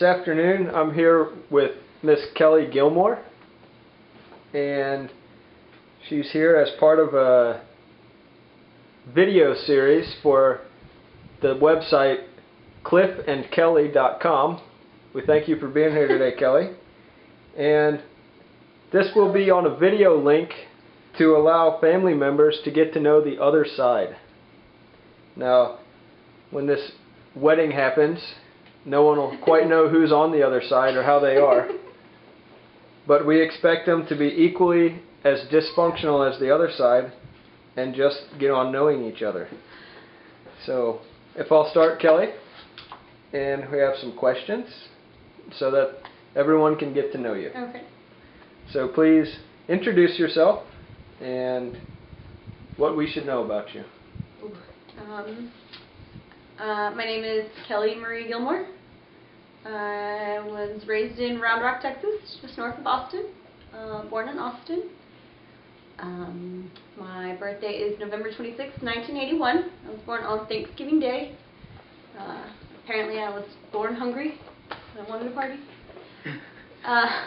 This afternoon I'm here with Miss Kelly Gilmore, and she's here as part of a video series for the website cliffandkelly.com. We thank you for being here today, Kelly. And this will be on a video link to allow family members to get to know the other side. Now, when this wedding happens, no one will quite know who's on the other side or how they are. But we expect them to be equally as dysfunctional as the other side and just get on knowing each other. So, if I'll start, Kelly, and we have some questions so that everyone can get to know you. Okay. So please introduce yourself and what we should know about you. My name is Kelly Marie Gilmore. I was raised in Round Rock, Texas, just north of Austin. Born in Austin. My birthday is November 26, 1981. I was born on Thanksgiving Day. Apparently I was born hungry. I wanted to party. I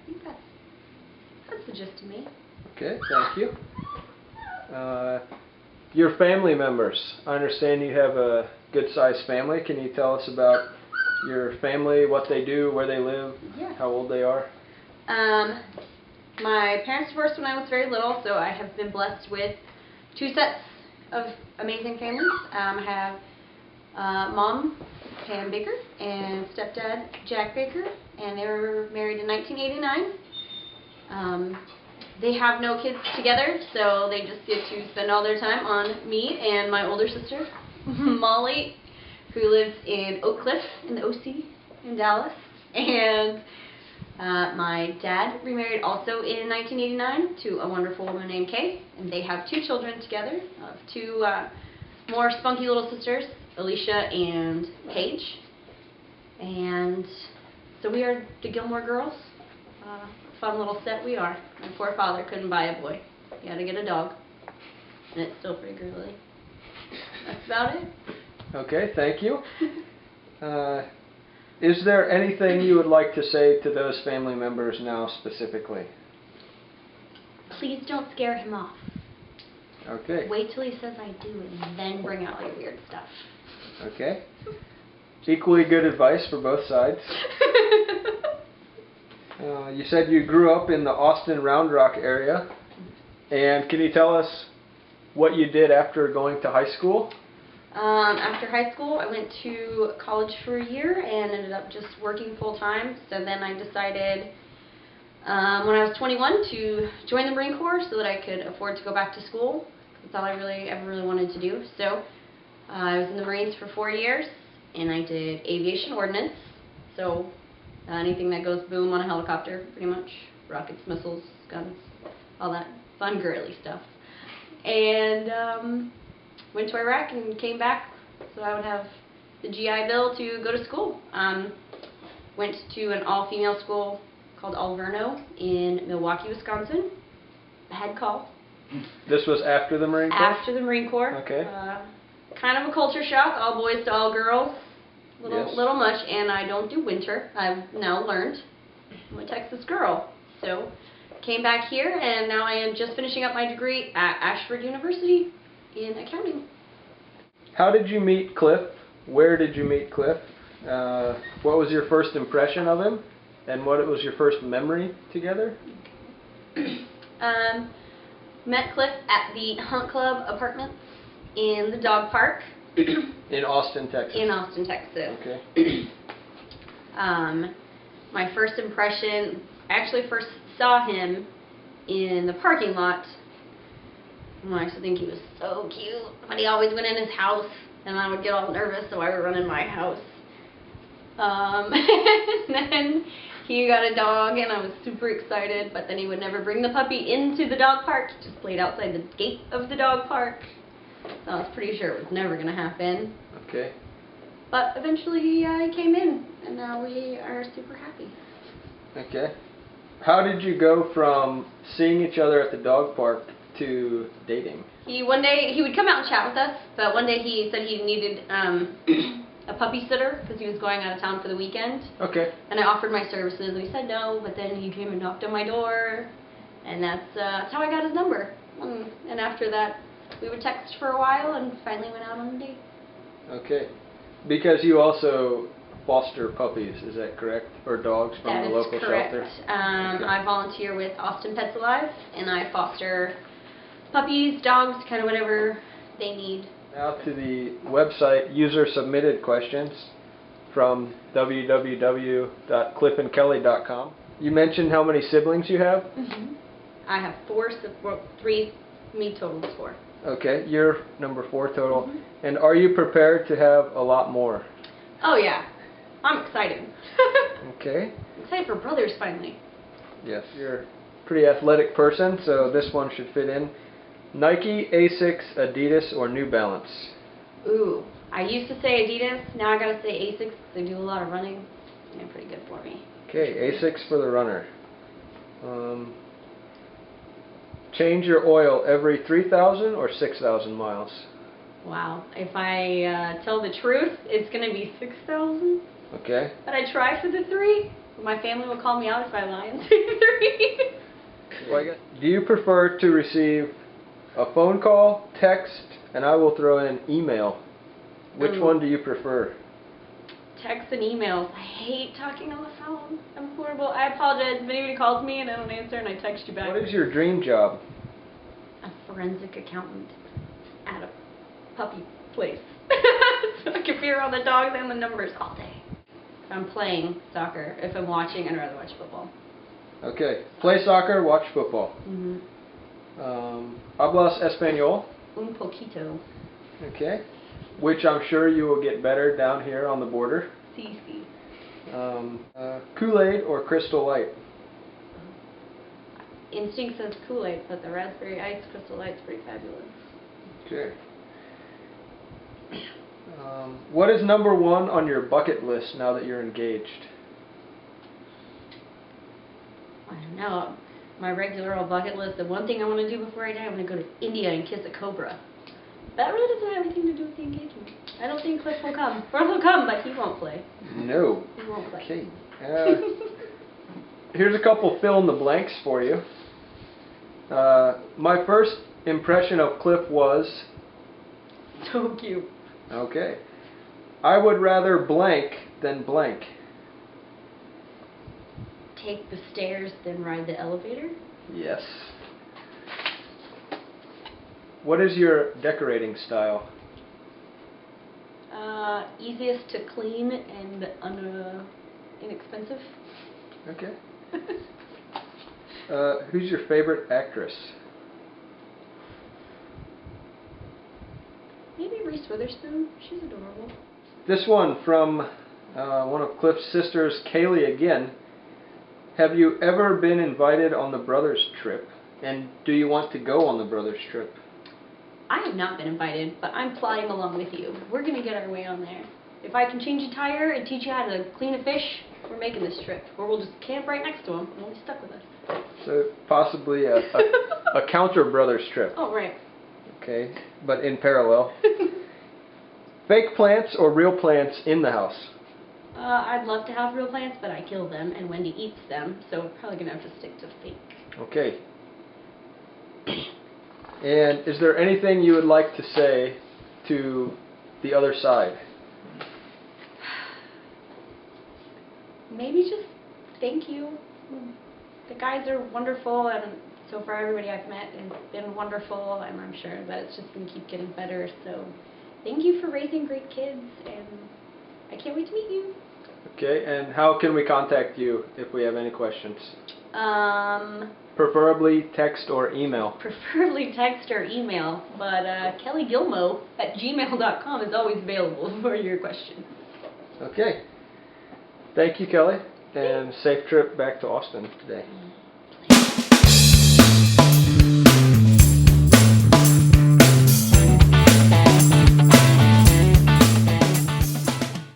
think that's the gist of me. Okay, thank you. Your family members. I understand you have a good-sized family. Can you tell us about your family, what they do, where they live, how old they are? My parents divorced when I was very little, so I have been blessed with two sets of amazing families. I have Mom, Pam Baker, and stepdad, Jack Baker, and they were married in 1989. They have no kids together, so they just get to spend all their time on me and my older sister, Molly, who lives in Oak Cliff in the OC in Dallas. And my dad remarried also in 1989 to a wonderful woman named Kay, and they have two children together, two more spunky little sisters, Alicia and Paige. And so we are the Gilmore girls. Fun little set we are. My poor father couldn't buy a boy. He had to get a dog. And it's still pretty girly. That's about it. Okay, thank you. Is there anything you would like to say to those family members now specifically? Please don't scare him off. Okay. Wait till he says I do and then bring out your weird stuff. Okay. Equally good advice for both sides. You said you grew up in the Austin Round Rock area. And can you tell us what you did after going to high school? After high school, I went to college for a year and ended up just working full time. So then I decided when I was 21 to join the Marine Corps so that I could afford to go back to school. That's all I ever really wanted to do. So I was in the Marines for 4 years, and I did aviation ordnance. So anything that goes boom on a helicopter, pretty much. Rockets, missiles, guns, all that fun girly stuff. And went to Iraq and came back so I would have the GI Bill to go to school. Went to an all-female school called Alverno in Milwaukee, Wisconsin. Bad call. This was after the Marine Corps? After the Marine Corps. Okay. Kind of a culture shock, all boys to all girls. Little much, and I don't do winter. I've now learned. I'm a Texas girl. So, came back here, and now I am just finishing up my degree at Ashford University in accounting. How did you meet Cliff? Where did you meet Cliff? What was your first impression of him? And what was your first memory together? Met Cliff at the Hunt Club Apartments in the dog park. In Austin, Texas. In Austin, Texas. Okay. My first impression, I actually first saw him in the parking lot. I used to think he was so cute, but he always went in his house, and I would get all nervous, so I would run in my house. And then he got a dog, and I was super excited, but then he would never bring the puppy into the dog park. He just played outside the gate of the dog park. So I was pretty sure it was never going to happen. Okay. But eventually he came in, and now we are super happy. Okay. How did you go from seeing each other at the dog park to dating? One day he would come out and chat with us, but one day he said he needed a puppy sitter because he was going out of town for the weekend. Okay. And I offered my services, and he said no, but then he came and knocked on my door, and that's how I got his number. And after that, we would text for a while, and finally went out on a date. Okay. Because you also foster puppies, is that correct? Or dogs from the local shelter? That is correct. I volunteer with Austin Pets Alive, and I foster puppies, dogs, kind of whatever they need. Now to the website user-submitted questions from www.cliffandkelly.com. You mentioned how many siblings you have? Mm-hmm. I have three, me total is 4. Okay, you're number 4 total. Mm-hmm. And are you prepared to have a lot more? Oh yeah, I'm excited. Okay. I'm excited for brothers finally. Yes, you're a pretty athletic person, so this one should fit in. Nike, Asics, Adidas, or New Balance? Ooh, I used to say Adidas, now I gotta say Asics because they do a lot of running. They're pretty good for me. Okay, Asics for the runner. Change your oil every 3,000 or 6,000 miles? Wow, if I tell the truth, it's gonna be 6,000. Okay. But I try for the 3. My family will call me out if I lie and say 3. Do you prefer to receive a phone call, text, and I will throw in email? Which one do you prefer? Text and emails. I hate talking on the phone. I'm horrible. I apologize if anybody calls me and I don't answer and I text you back. What is your dream job? A forensic accountant at a puppy place. So I can be around the dogs and the numbers all day. If I'm playing soccer, if I'm watching, I'd rather watch football. Okay. Play soccer, watch football. Mm-hmm. Hablas Español? Un poquito. Okay. Which I'm sure you will get better down here on the border. Si. Kool-Aid or Crystal Light? Instinct says Kool-Aid, but the raspberry ice Crystal Light's pretty fabulous. Okay. What is number 1 on your bucket list now that you're engaged? I don't know. My regular old bucket list, the one thing I want to do before I die, I want to go to India and kiss a cobra. That really doesn't have anything to do with the engagement. I don't think Cliff will come. Or he'll come, but he won't play. No. He won't play. Okay. Here's a couple fill in the blanks for you. My first impression of Cliff was... So cute. Okay. I would rather blank than blank. Take the stairs, then ride the elevator? Yes. What is your decorating style? Easiest to clean and inexpensive. Okay. Who's your favorite actress? Maybe Reese Witherspoon. She's adorable. This one from one of Cliff's sisters, Kaylee again. Have you ever been invited on the brothers trip? And do you want to go on the brothers trip? I have not been invited, but I'm plodding along with you. We're going to get our way on there. If I can change a tire and teach you how to clean a fish, we're making this trip. Or we'll just camp right next to them and we'll be stuck with us. So possibly a counter brothers trip. Oh, right. Okay, but in parallel. Fake plants or real plants in the house? I'd love to have real plants, but I kill them and Wendy eats them, so we're probably going to have to stick to fake. Okay. And is there anything you would like to say to the other side? Maybe just thank you. The guys are wonderful, and so far everybody I've met has been wonderful, and I'm sure that it's just going to keep getting better. So thank you for raising great kids, and I can't wait to meet you. Okay, and how can we contact you if we have any questions? Preferably text or email. Preferably text or email, but kellygilmo@gmail.com is always available for your questions. Okay. Thank you, Kelly, and safe trip back to Austin today.